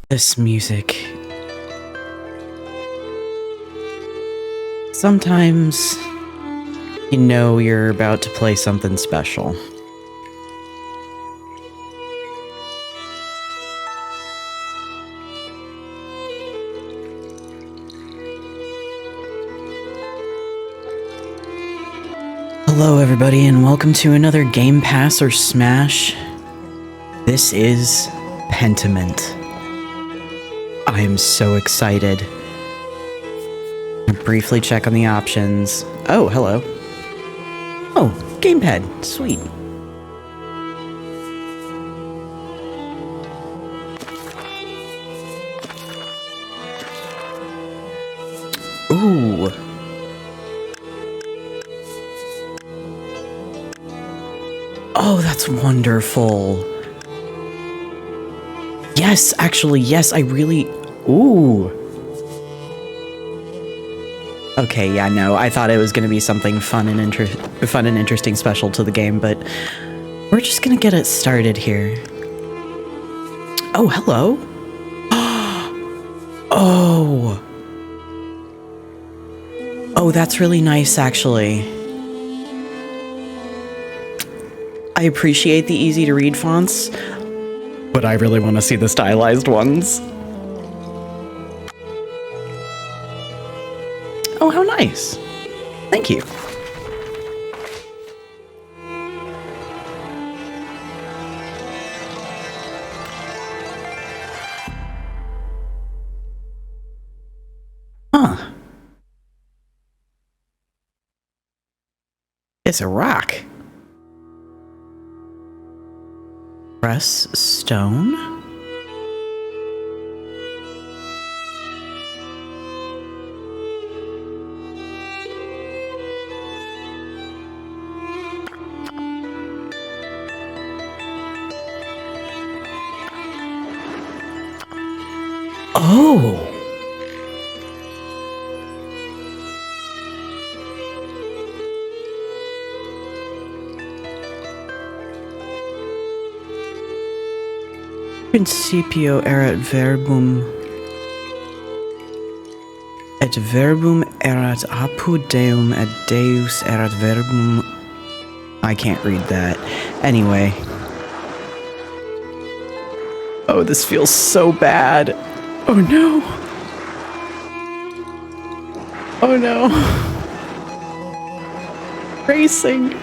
This music. Sometimes you know you're about to play something special. Hello everybody and welcome to another Game Pass or Smash. This is Pentiment. I am so excited. Briefly check on the options. Oh, hello. Oh, gamepad. Sweet. Ooh. Oh, that's wonderful. Yes, actually, yes, I really... Ooh. Okay, yeah, no, I thought it was going to be something fun and interesting special to the game, but we're just going to get it started here. Oh, hello. Oh. Oh, that's really nice, actually. I appreciate the easy-to-read fonts, but I really want to see the stylized ones. Oh, how nice. Thank you. Huh. It's a rock. Press stone. Oh. Principio erat verbum et verbum erat apud Deum et Deus erat verbum. I can't read that. Anyway. Oh, this feels so bad. Oh no. Oh no. Racing.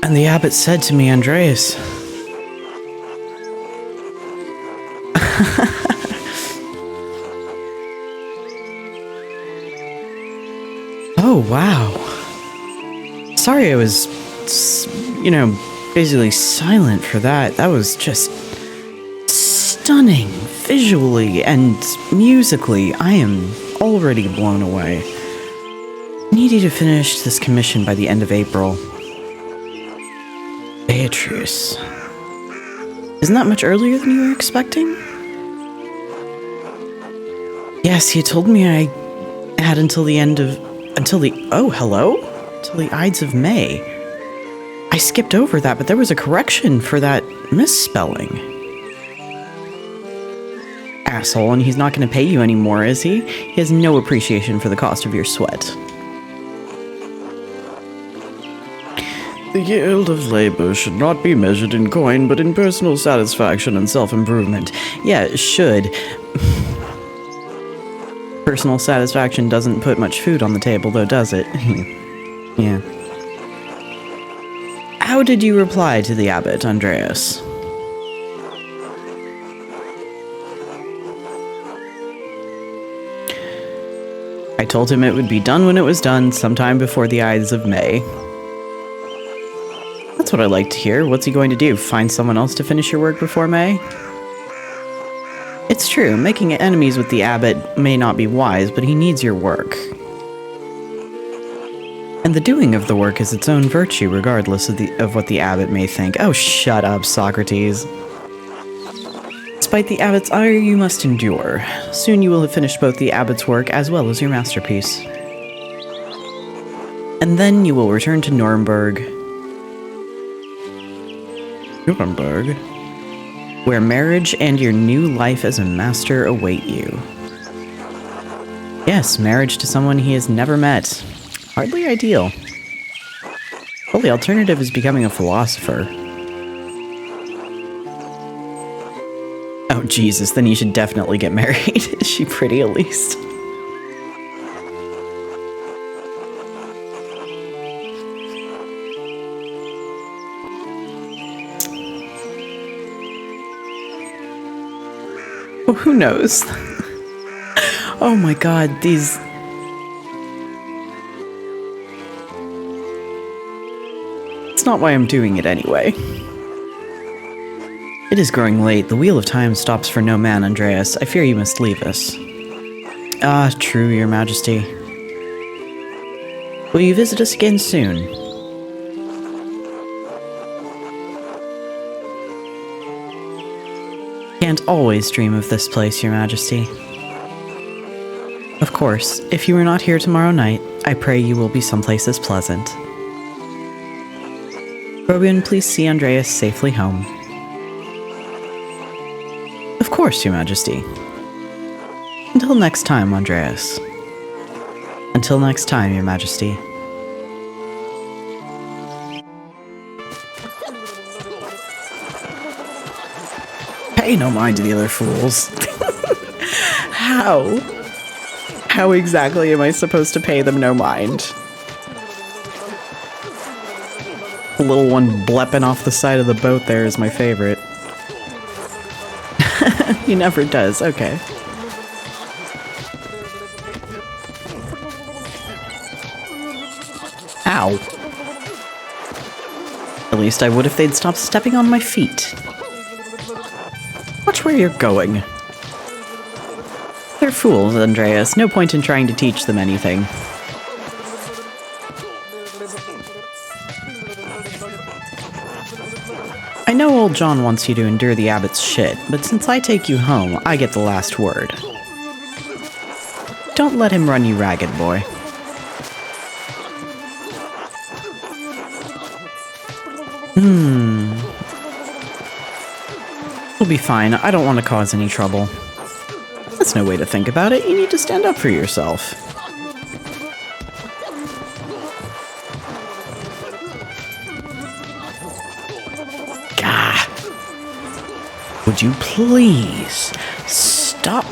And the abbot said to me, Andreas, Oh, wow. Sorry I was, basically silent for that. That was just stunning visually and musically. I am already blown away. Need you to finish this commission by the end of April. Beatrice. Isn't that much earlier than you were expecting? Yes, you told me I had until the Ides of May. I skipped over that, but there was a correction for that misspelling. Asshole, and he's not going to pay you anymore, is he? He has no appreciation for the cost of your sweat. The yield of labor should not be measured in coin, but in personal satisfaction and self-improvement. Yeah, it should. Personal satisfaction doesn't put much food on the table, though, does it? Yeah. How did you reply to the abbot, Andreas? I told him it would be done when it was done, sometime before the Ides of May. That's what I like to hear. What's he going to do? Find someone else to finish your work before May? It's true, making enemies with the abbot may not be wise, but he needs your work. And the doing of the work is its own virtue, regardless of what the abbot may think. Oh, shut up, Socrates. Despite the abbot's ire, you must endure. Soon you will have finished both the abbot's work as well as your masterpiece. And then you will return to Nuremberg. Nuremberg? Where marriage and your new life as a master await you. Yes, marriage to someone he has never met. Hardly ideal. Well, the alternative is becoming a philosopher. Oh, Jesus, then you should definitely get married. Is she pretty, at least? Oh, who knows? Oh my god, these... It's not why I'm doing it anyway. It is growing late. The wheel of time stops for no man, Andreas. I fear you must leave us. Ah, true, your majesty. Will you visit us again soon? Can't always dream of this place, your majesty. Of course, if you are not here tomorrow night, I pray you will be someplace as pleasant. Robin, please see Andreas safely home. Of course, your majesty. Until next time, Andreas. Until next time, your majesty. Pay no mind to the other fools. How? How exactly am I supposed to pay them no mind? The little one blepping off the side of the boat there is my favorite. He never does, okay. Ow. At least I would if they'd stop stepping on my feet. Watch where you're going. They're fools, Andreas. No point in trying to teach them anything. I know old John wants you to endure the abbot's shit, but since I take you home, I get the last word. Don't let him run you ragged, boy. We'll be fine. I don't want to cause any trouble. That's no way to think about it. You need to stand up for yourself. Gah. Would you please stop?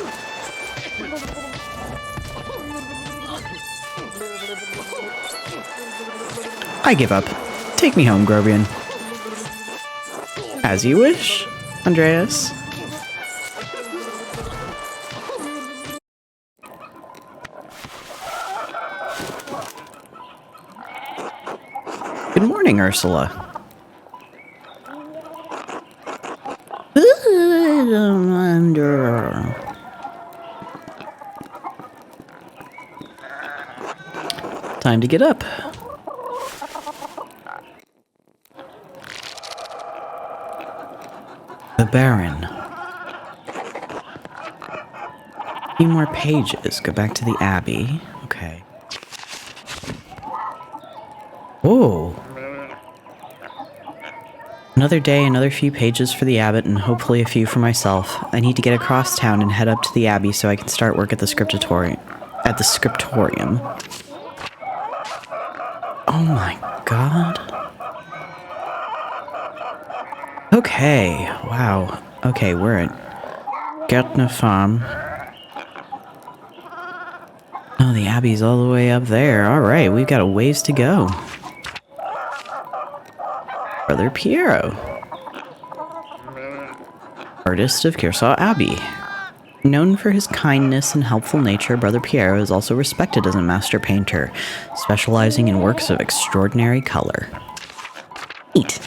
I give up. Take me home, Grobian. As you wish, Andreas. morning, Ursula. Time to get up. The Baron. A few more pages. Go back to the Abbey. Okay. Whoa. Another day, another few pages for the abbot, and hopefully a few for myself. I need to get across town and head up to the Abbey so I can start work at the scriptorium. Oh my god. Okay, wow. Okay, we're at Gärtner Farm. Oh, the Abbey's all the way up there. Alright, we've got a ways to go. Brother Piero. Artist of Kearsarge Abbey. Known for his kindness and helpful nature, Brother Piero is also respected as a master painter, specializing in works of extraordinary color. Neat.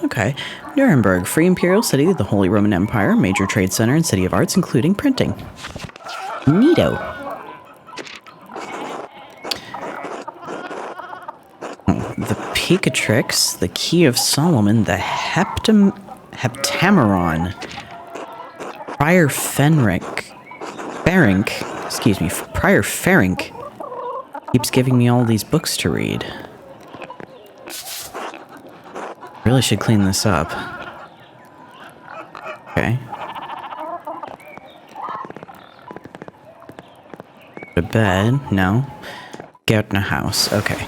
Okay. Nuremberg, free imperial city of the Holy Roman Empire, major trade center and city of arts, including printing. Neato. The Picatrix, the Key of Solomon, the Heptameron, Prior Ferenc keeps giving me all these books to read. Really should clean this up. Okay. Go to bed? No. Gärtner house. Okay.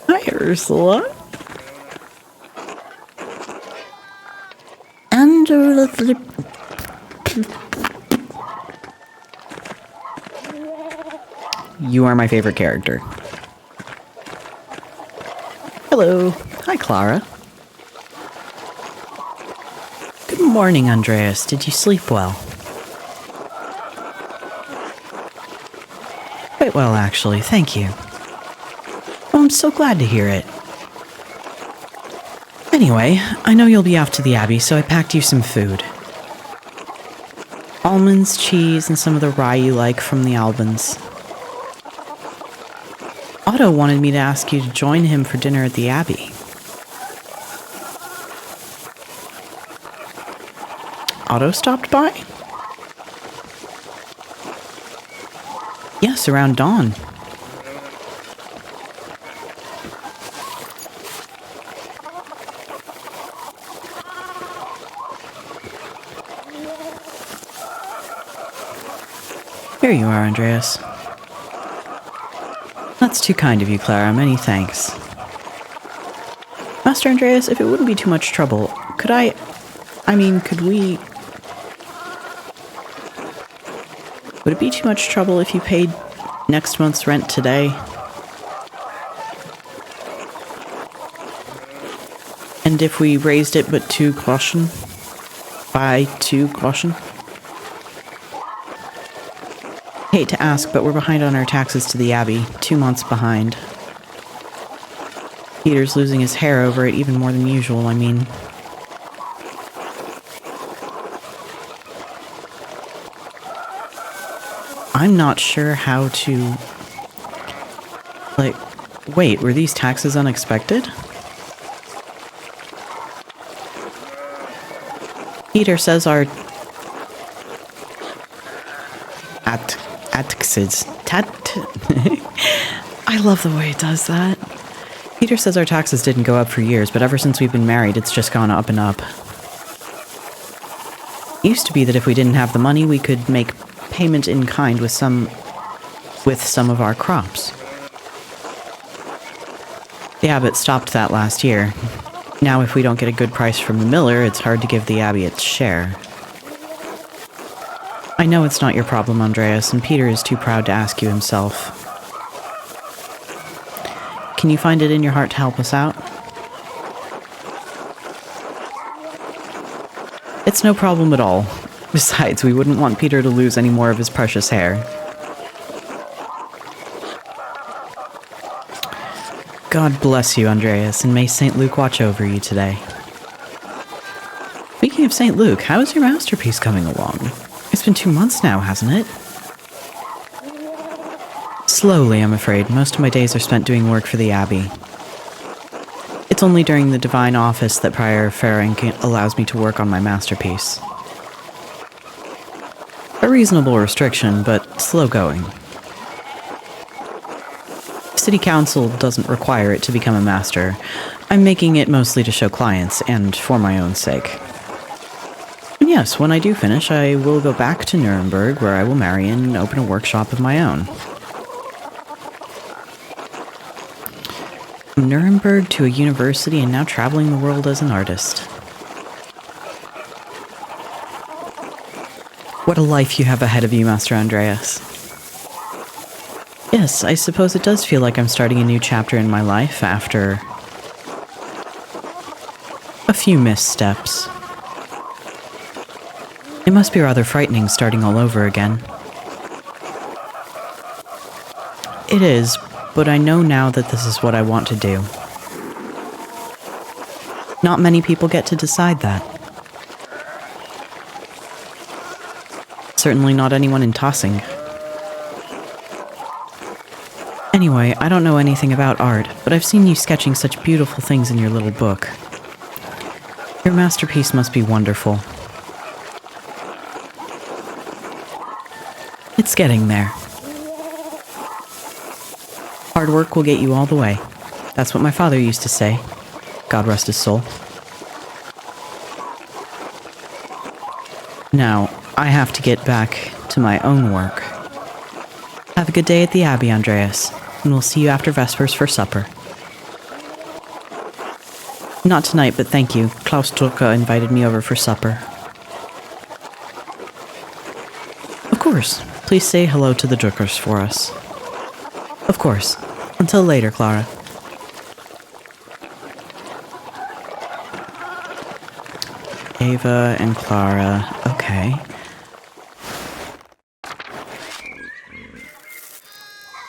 Hi, Ursula. Under the... You are my favorite character. Hello. Hi, Clara. Good morning, Andreas. Did you sleep well? Quite well, actually. Thank you. Oh, I'm so glad to hear it. Anyway, I know you'll be off to the Abbey, so I packed you some food. Almonds, cheese, and some of the rye you like from the Albans. Otto wanted me to ask you to join him for dinner at the Abbey. Otto stopped by? Yes, around dawn. Here you are, Andreas. That's too kind of you, Clara. Many thanks. Master Andreas, if it wouldn't be too much trouble, could we... Would it be too much trouble if you paid next month's rent today? And if we raised it but 2 groschen? By 2 groschen? Hate to ask, but we're behind on our taxes to the Abbey. 2 months behind. Peter's losing his hair over it even more than usual, I mean. I'm not sure how to... Like, wait, were these taxes unexpected? Peter says our... I love the way it does that. Peter says our taxes didn't go up for years, but ever since we've been married, it's just gone up and up. It used to be that if we didn't have the money, we could make payment in kind with some of our crops. The abbot stopped that last year. Now if we don't get a good price from the miller, it's hard to give the abbey its share. I know it's not your problem, Andreas, and Peter is too proud to ask you himself. Can you find it in your heart to help us out? It's no problem at all. Besides, we wouldn't want Peter to lose any more of his precious hair. God bless you, Andreas, and may St. Luke watch over you today. Speaking of St. Luke, how is your masterpiece coming along? It's been 2 months now, hasn't it? Slowly, I'm afraid. Most of my days are spent doing work for the Abbey. It's only during the Divine Office that Prior Ferenc allows me to work on my masterpiece. A reasonable restriction, but slow going. City Council doesn't require it to become a master. I'm making it mostly to show clients, and for my own sake. And yes, when I do finish, I will go back to Nuremberg, where I will marry and open a workshop of my own. From Nuremberg to a university and now traveling the world as an artist. What a life you have ahead of you, Master Andreas. Yes, I suppose it does feel like I'm starting a new chapter in my life after a few missteps. It must be rather frightening starting all over again. It is, but I know now that this is what I want to do. Not many people get to decide that. Certainly not anyone in Tossing. Anyway, I don't know anything about art, but I've seen you sketching such beautiful things in your little book. Your masterpiece must be wonderful. It's getting there. Hard work will get you all the way. That's what my father used to say. God rest his soul. Now, I have to get back to my own work. Have a good day at the Abbey, Andreas, and we'll see you after Vespers for supper. Not tonight, but thank you. Klaus Drucker invited me over for supper. Of course. Please say hello to the Druckers for us. Of course. Until later, Clara. Ava and Clara. Okay.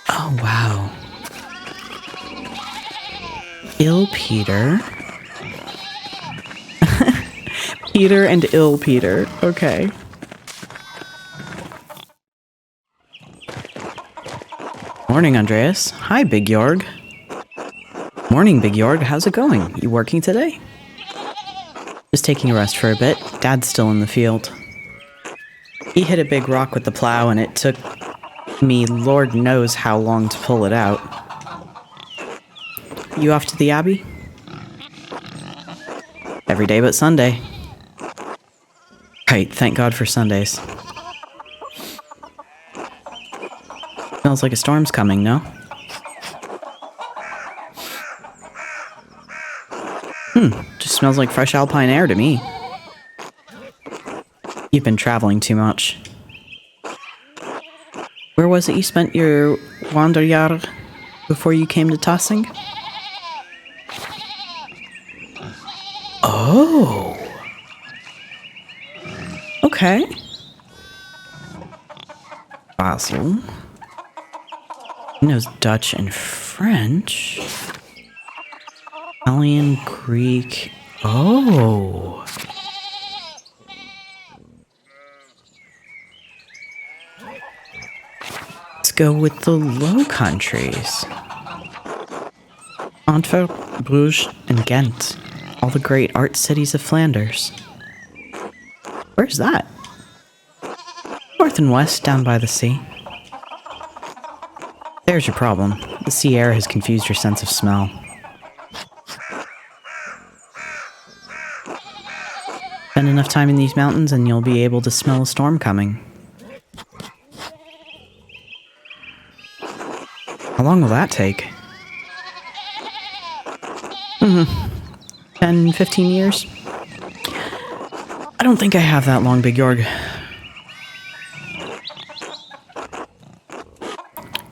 Oh, wow. Ill Peter. Peter and Ill Peter. Okay. Morning, Andreas. Hi, Big Jorg. Morning, Big Jorg. How's it going? You working today? Just taking a rest for a bit. Dad's still in the field. He hit a big rock with the plow, and it took me Lord knows how long to pull it out. You off to the Abbey? Every day but Sunday. Right, thank God for Sundays. Smells like a storm's coming, no? Just smells like fresh alpine air to me. You've been traveling too much. Where was it you spent your Wanderjahr before you came to Tossing? Oh! Okay. Basel. He knows Dutch and French. Italian, Greek. Oh. Let's go with the Low Countries. Antwerp, Bruges, and Ghent. All the great art cities of Flanders. Where's that? North and west, down by the sea. There's your problem. The sea air has confused your sense of smell. Spend enough time in these mountains and you'll be able to smell a storm coming. How long will that take? 10, 15 years? I don't think I have that long, Big Jorg.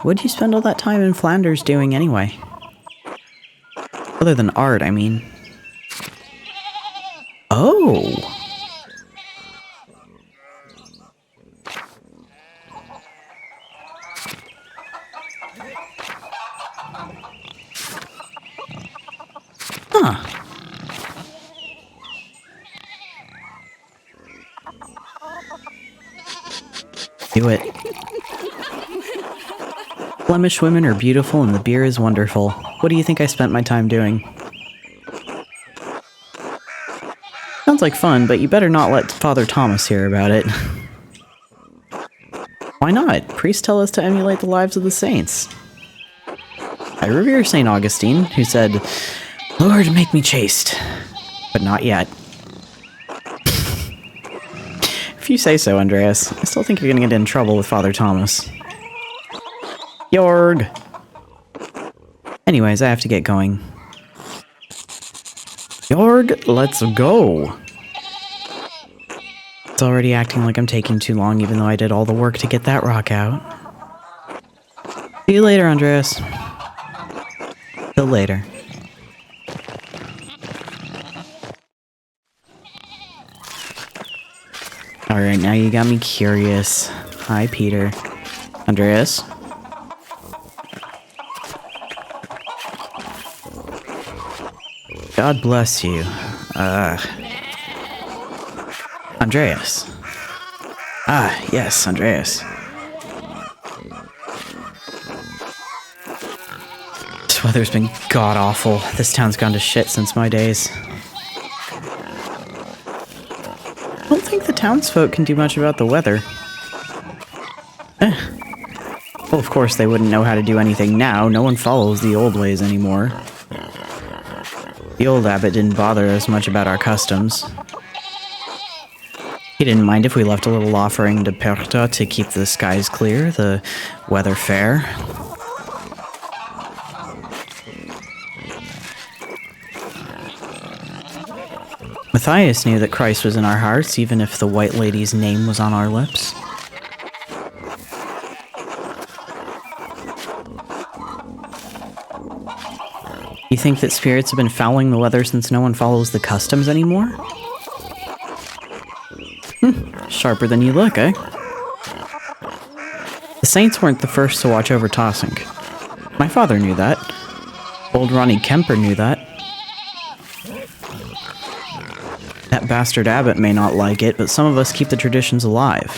What'd you spend all that time in Flanders doing anyway? Other than art, I mean. Oh! Do it. Flemish women are beautiful and the beer is wonderful. What do you think I spent my time doing? Sounds like fun, but you better not let Father Thomas hear about it. Why not? Priests tell us to emulate the lives of the saints. I revere St. Augustine, who said, "Lord, make me chaste, but not yet." If you say so, Andreas. I still think you're gonna get in trouble with Father Thomas. Jorg! Anyways, I have to get going. Jorg, let's go! It's already acting like I'm taking too long, even though I did all the work to get that rock out. See you later, Andreas. Till later. Alright, now you got me curious. Hi, Peter. Andreas? God bless you. Andreas. Ah, yes, Andreas. This weather's been god-awful. This town's gone to shit since my days. I don't think the townsfolk can do much about the weather. Well, of course they wouldn't know how to do anything now. No one follows the old ways anymore. The old abbot didn't bother as much about our customs. He didn't mind if we left a little offering to Perta to keep the skies clear, the weather fair. Matthias knew that Christ was in our hearts, even if the White Lady's name was on our lips. You think that spirits have been fouling the weather since no one follows the customs anymore? Sharper than you look, eh? The saints weren't the first to watch over Tossink. My father knew that. Old Ronnie Kemper knew that. That bastard abbot may not like it, but some of us keep the traditions alive.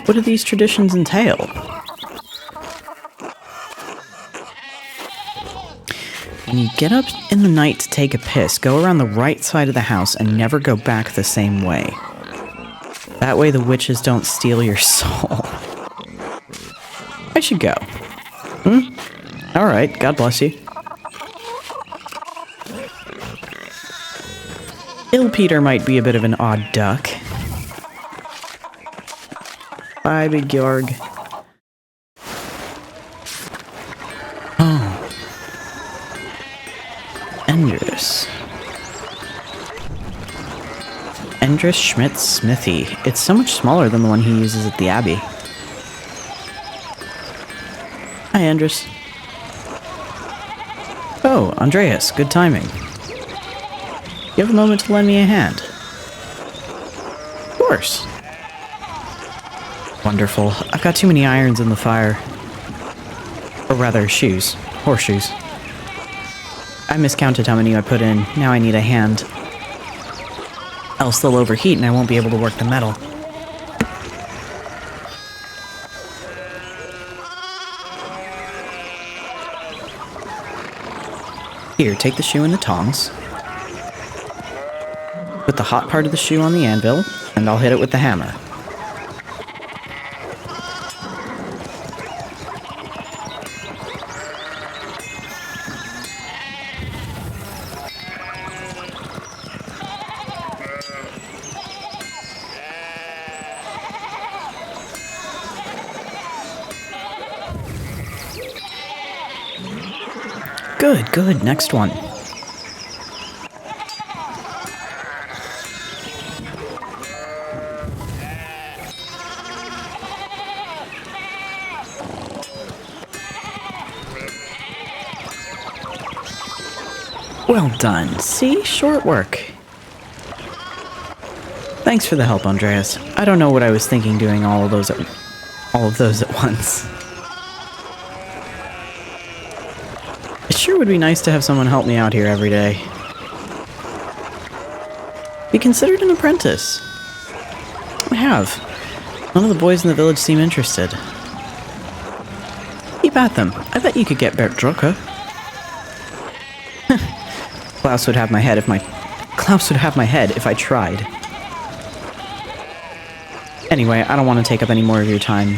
What do these traditions entail? When you get up in the night to take a piss, go around the right side of the house and never go back the same way. That way the witches don't steal your soul. I should go. Alright, God bless you. Il Peter might be a bit of an odd duck. Bye, Big Georg. Oh. Endress. Endress Schmidt's smithy. It's so much smaller than the one he uses at the Abbey. Hi, Endress. Oh, Andreas, good timing. You have a moment to lend me a hand? Of course. Wonderful. I've got too many irons in the fire. Or rather, shoes. Horseshoes. I miscounted how many I put in. Now I need a hand. Else they'll overheat and I won't be able to work the metal. Here, take the shoe and the tongs. Put the hot part of the shoe on the anvil, and I'll hit it with the hammer. Good, good, next one. Well done. See? Short work. Thanks for the help, Andreas. I don't know what I was thinking doing all of those at once. It sure would be nice to have someone help me out here every day. Be considered an apprentice. I have. None of the boys in the village seem interested. Keep at them. I bet you could get Bert Drucker. Klaus would have my head if I tried. Anyway, I don't want to take up any more of your time.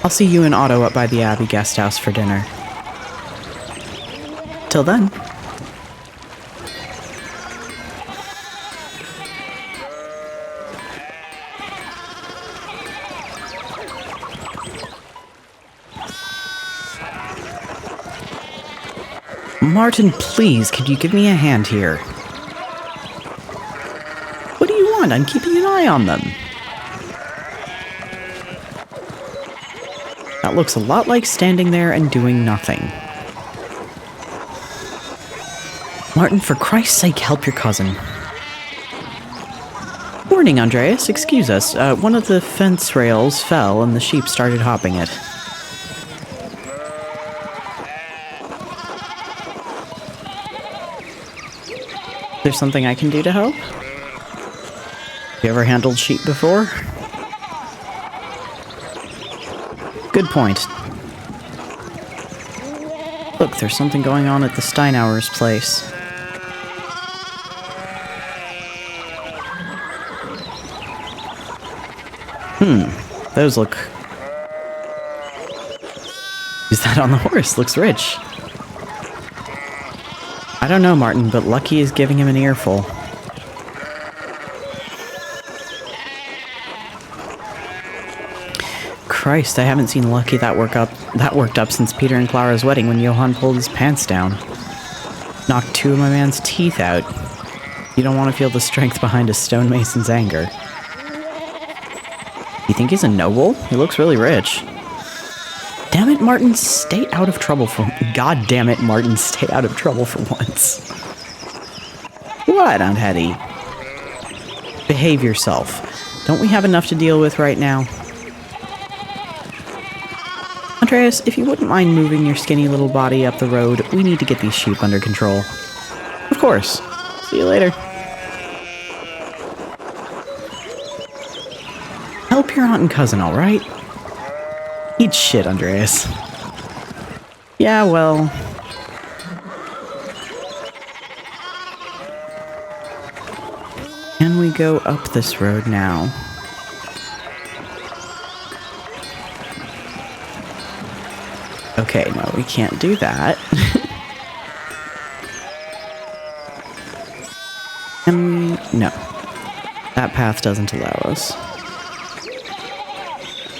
I'll see you and Otto up by the Abbey guest house for dinner. Till then. Martin, please, could you give me a hand here? What do you want? I'm keeping an eye on them. That looks a lot like standing there and doing nothing. Martin, for Christ's sake, help your cousin. Morning, Andreas. Excuse us. One of the fence rails fell and the sheep started hopping it. There's something I can do to help? You ever handled sheep before? Good point. Look, there's something going on at the Steinauer's place. Those look... Is that on the horse? Looks rich. I don't know, Martin, but Lucky is giving him an earful. Christ, I haven't seen Lucky that worked up since Peter and Clara's wedding when Johann pulled his pants down. Knocked two of my man's teeth out. You don't want to feel the strength behind a stonemason's anger. You think he's a noble? He looks really rich. Damn it, Martin, stay out of trouble for... God damn it, Martin, stay out of trouble for once. What, Aunt Hetty? Behave yourself. Don't we have enough to deal with right now? Andreas, if you wouldn't mind moving your skinny little body up the road, we need to get these sheep under control. Of course. See you later. Help your aunt and cousin, alright? Eat shit, Andreas. Yeah, well... Can we go up this road now? Okay, no, we can't do that. No. That path doesn't allow us.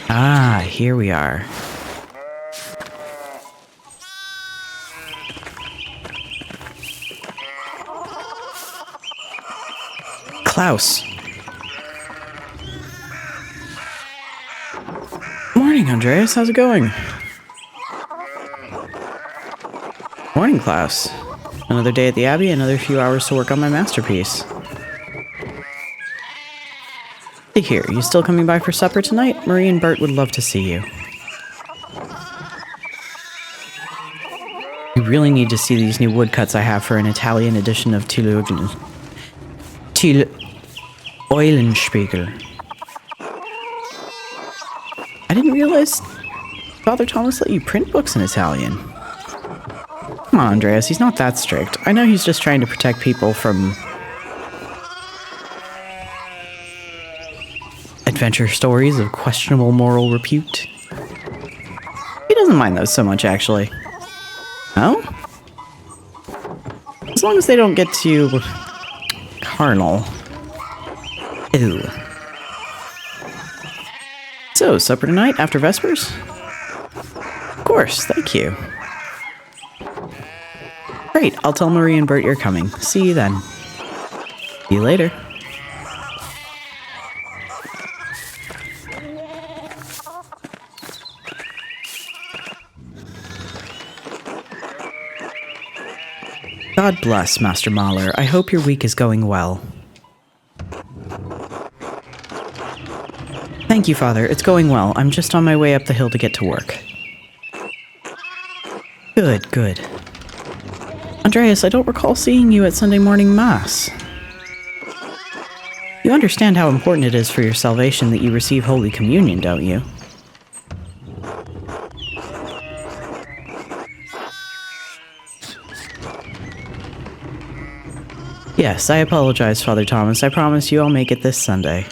Ah, here we are. Klaus. Morning, Andreas. How's it going? Morning, Klaus. Another day at the Abbey, another few hours to work on my masterpiece. Hey, here, you still coming by for supper tonight? Marie and Bert would love to see you. You really need to see these new woodcuts I have for an Italian edition of Eulenspiegel. I didn't realize Father Thomas let you print books in Italian. Come on, Andreas, he's not that strict. I know he's just trying to protect people from... adventure stories of questionable moral repute. He doesn't mind those so much, actually. Oh? As long as they don't get too... carnal. Ew. So, supper tonight after Vespers? Of course, thank you. Great, I'll tell Marie and Bert you're coming. See you then. See you later. God bless, Master Mahler. I hope your week is going well. Thank you, Father. It's going well. I'm just on my way up the hill to get to work. Good, good. Andreas, I don't recall seeing you at Sunday morning Mass. You understand how important it is for your salvation that you receive Holy Communion, don't you? Yes, I apologize, Father Thomas. I promise you I'll make it this Sunday.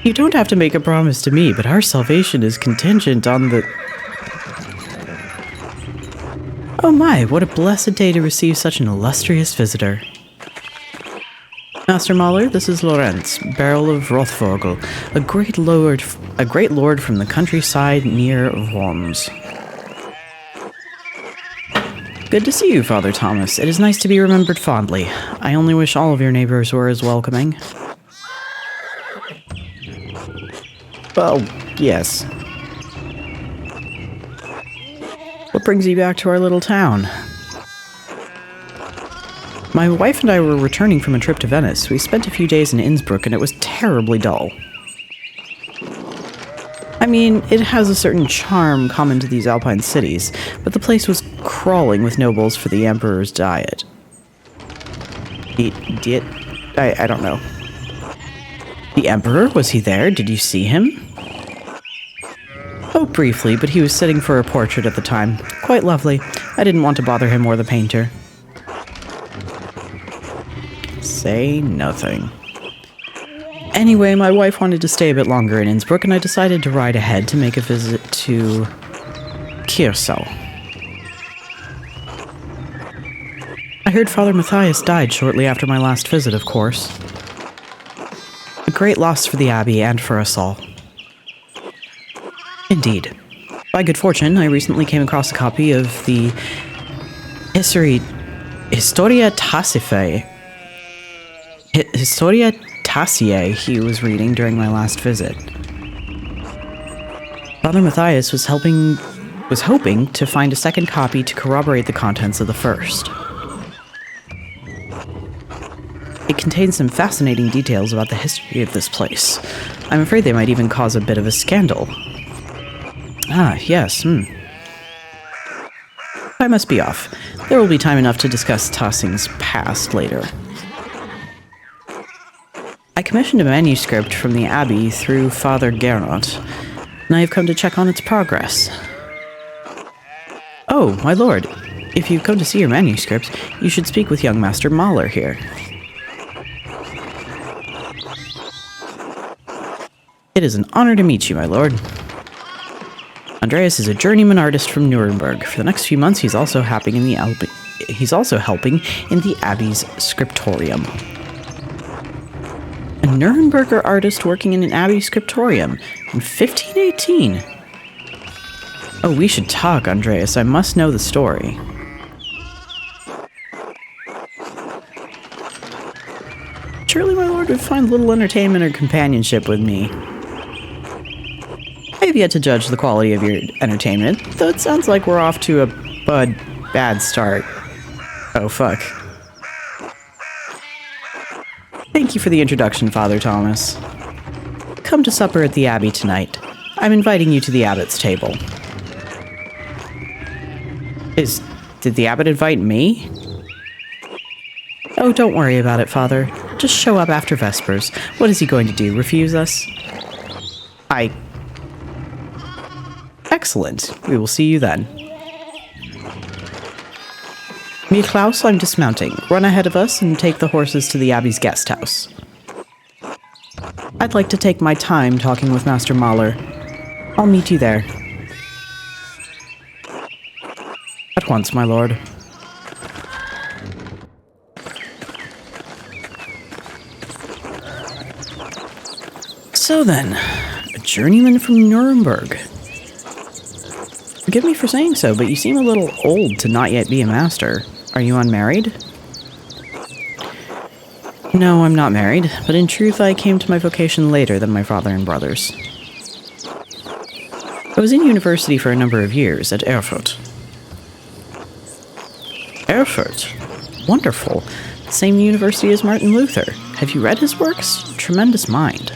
You don't have to make a promise to me, but our salvation is contingent on the... Oh my, what a blessed day to receive such an illustrious visitor. Master Mahler, this is Lorenz, Baron of Rothvogel, a great lord from the countryside near Worms. Good to see you, Father Thomas. It is nice to be remembered fondly. I only wish all of your neighbors were as welcoming. Well, yes. What brings you back to our little town? My wife and I were returning from a trip to Venice. We spent a few days in Innsbruck and it was terribly dull. I mean, it has a certain charm common to these alpine cities, but the place was crawling with nobles for the emperor's diet. I don't know. The emperor? Was he there? Did you see him? Oh, briefly, but he was sitting for a portrait at the time. Quite lovely. I didn't want to bother him or the painter. Say nothing. Anyway, my wife wanted to stay a bit longer in Innsbruck, and I decided to ride ahead to make a visit to Kiersau. I heard Father Matthias died shortly after my last visit, of course. A great loss for the Abbey and for us all. Indeed. By good fortune, I recently came across a copy of the Historia Tassiae he was reading during my last visit. Father Matthias was hoping to find a second copy to corroborate the contents of the first. It contains some fascinating details about the history of this place. I'm afraid they might even cause a bit of a scandal. Ah, yes, I must be off. There will be time enough to discuss Tassing's past later. I commissioned a manuscript from the Abbey through Father Gernot, and I have come to check on its progress. Oh, my lord, if you've come to see your manuscript, you should speak with young Master Mahler here. It is an honor to meet you, my lord. Andreas is a journeyman artist from Nuremberg. For the next few months, he's also helping in the Abbey's scriptorium. A Nuremberger artist working in an Abbey scriptorium in 1518. Oh, we should talk, Andreas. I must know the story. Surely my lord would find little entertainment or companionship with me. I have yet to judge the quality of your entertainment, though it sounds like we're off to a bad start. Oh, fuck. Thank you for the introduction, Father Thomas. Come to supper at the Abbey tonight. I'm inviting you to the Abbot's table. Did the Abbot invite me? Oh, don't worry about it, Father. Just show up after Vespers. What is he going to do, refuse us? Excellent. We will see you then. Me, Klaus, I'm dismounting. Run ahead of us and take the horses to the Abbey's guest house. I'd like to take my time talking with Master Mahler. I'll meet you there. At once, my lord. So then, a journeyman from Nuremberg. Forgive me for saying so, but you seem a little old to not yet be a master. Are you unmarried? No, I'm not married, but in truth I came to my vocation later than my father and brothers. I was in university for a number of years at Erfurt. Erfurt? Wonderful. Same university as Martin Luther. Have you read his works? Tremendous mind.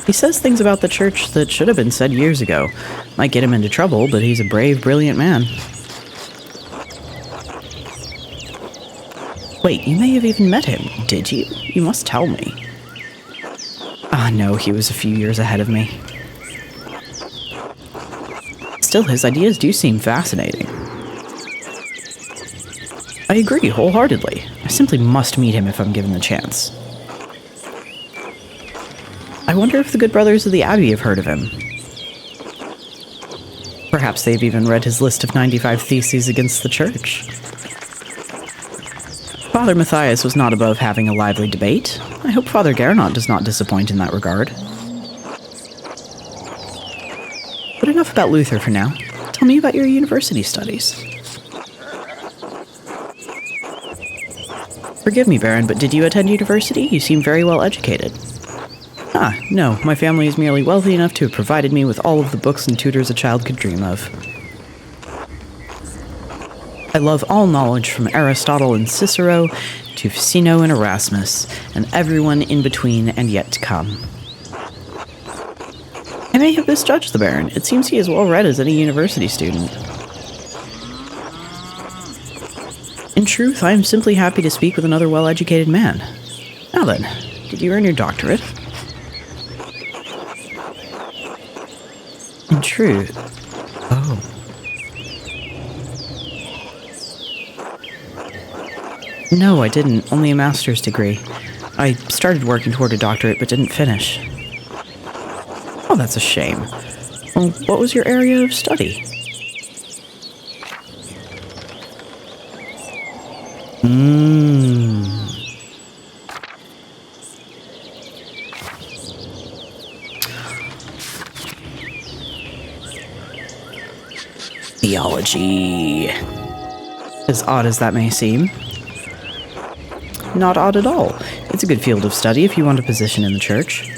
He says things about the church that should have been said years ago. Might get him into trouble, but he's a brave, brilliant man. Wait, you may have even met him, did you? You must tell me. Ah, no, he was a few years ahead of me. Still, his ideas do seem fascinating. I agree wholeheartedly. I simply must meet him if I'm given the chance. I wonder if the good brothers of the Abbey have heard of him. Perhaps they've even read his list of 95 theses against the Church. Father Matthias was not above having a lively debate. I hope Father Gernot does not disappoint in that regard. But enough about Luther for now. Tell me about your university studies. Forgive me, Baron, but did you attend university? You seem very well educated. Ah, no, my family is merely wealthy enough to have provided me with all of the books and tutors a child could dream of. I love all knowledge from Aristotle and Cicero to Ficino and Erasmus, and everyone in between and yet to come. I may have misjudged the Baron. It seems he is well read as any university student. In truth, I am simply happy to speak with another well-educated man. Now then, did you earn your doctorate? In truth... Oh. No, I didn't. Only a master's degree. I started working toward a doctorate, but didn't finish. Oh, that's a shame. Well, what was your area of study? Theology. As odd as that may seem. Not odd at all. It's a good field of study if you want a position in the church.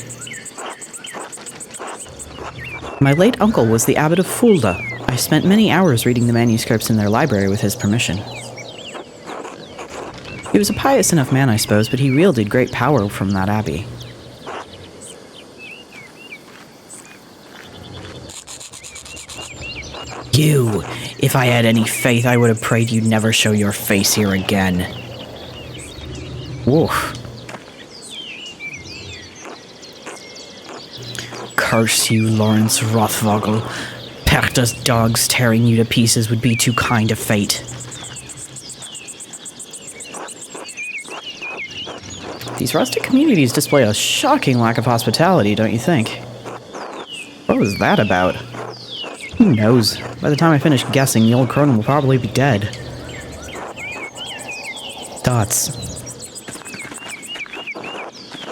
My late uncle was the abbot of Fulda. I spent many hours reading the manuscripts in their library with his permission. He was a pious enough man, I suppose, but he wielded great power from that abbey. You! If I had any faith, I would have prayed you'd never show your face here again. Woof. Curse you, Lawrence Rothvogel. Perta's dogs tearing you to pieces would be too kind a fate. These rustic communities display a shocking lack of hospitality, don't you think? What was that about? Who knows? By the time I finish guessing, the old Cronin will probably be dead. Thoughts?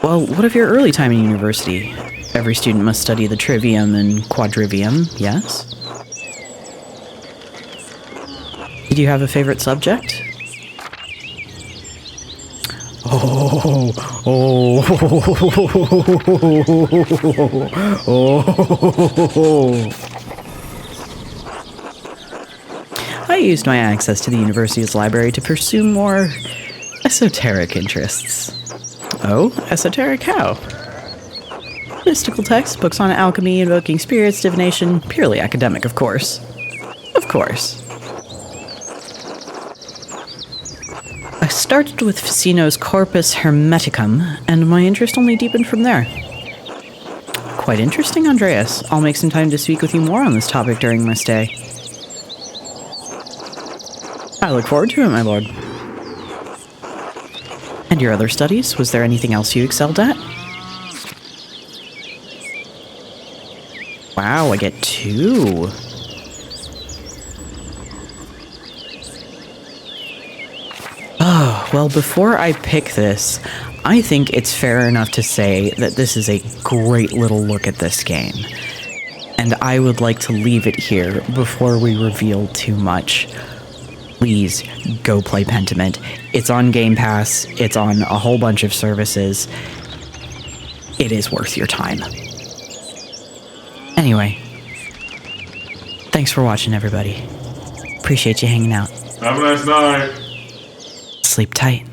Well, what of your early time in university? Every student must study the trivium and quadrivium, yes? Did you have a favorite subject? I used my access to the university's library to pursue more esoteric interests. Oh, esoteric how? Mystical texts, books on alchemy, invoking spirits, divination, purely academic, of course. Of course. I started with Ficino's Corpus Hermeticum, and my interest only deepened from there. Quite interesting, Andreas. I'll make some time to speak with you more on this topic during my stay. I look forward to it, my lord. And your other studies? Was there anything else you excelled at? Wow, I get 2. Oh, well, before I pick this, I think it's fair enough to say that this is a great little look at this game. And I would like to leave it here before we reveal too much. Please go play Pentiment. It's on Game Pass. It's on a whole bunch of services. It is worth your time. Anyway, thanks for watching, everybody. Appreciate you hanging out. Have a nice night. Sleep tight.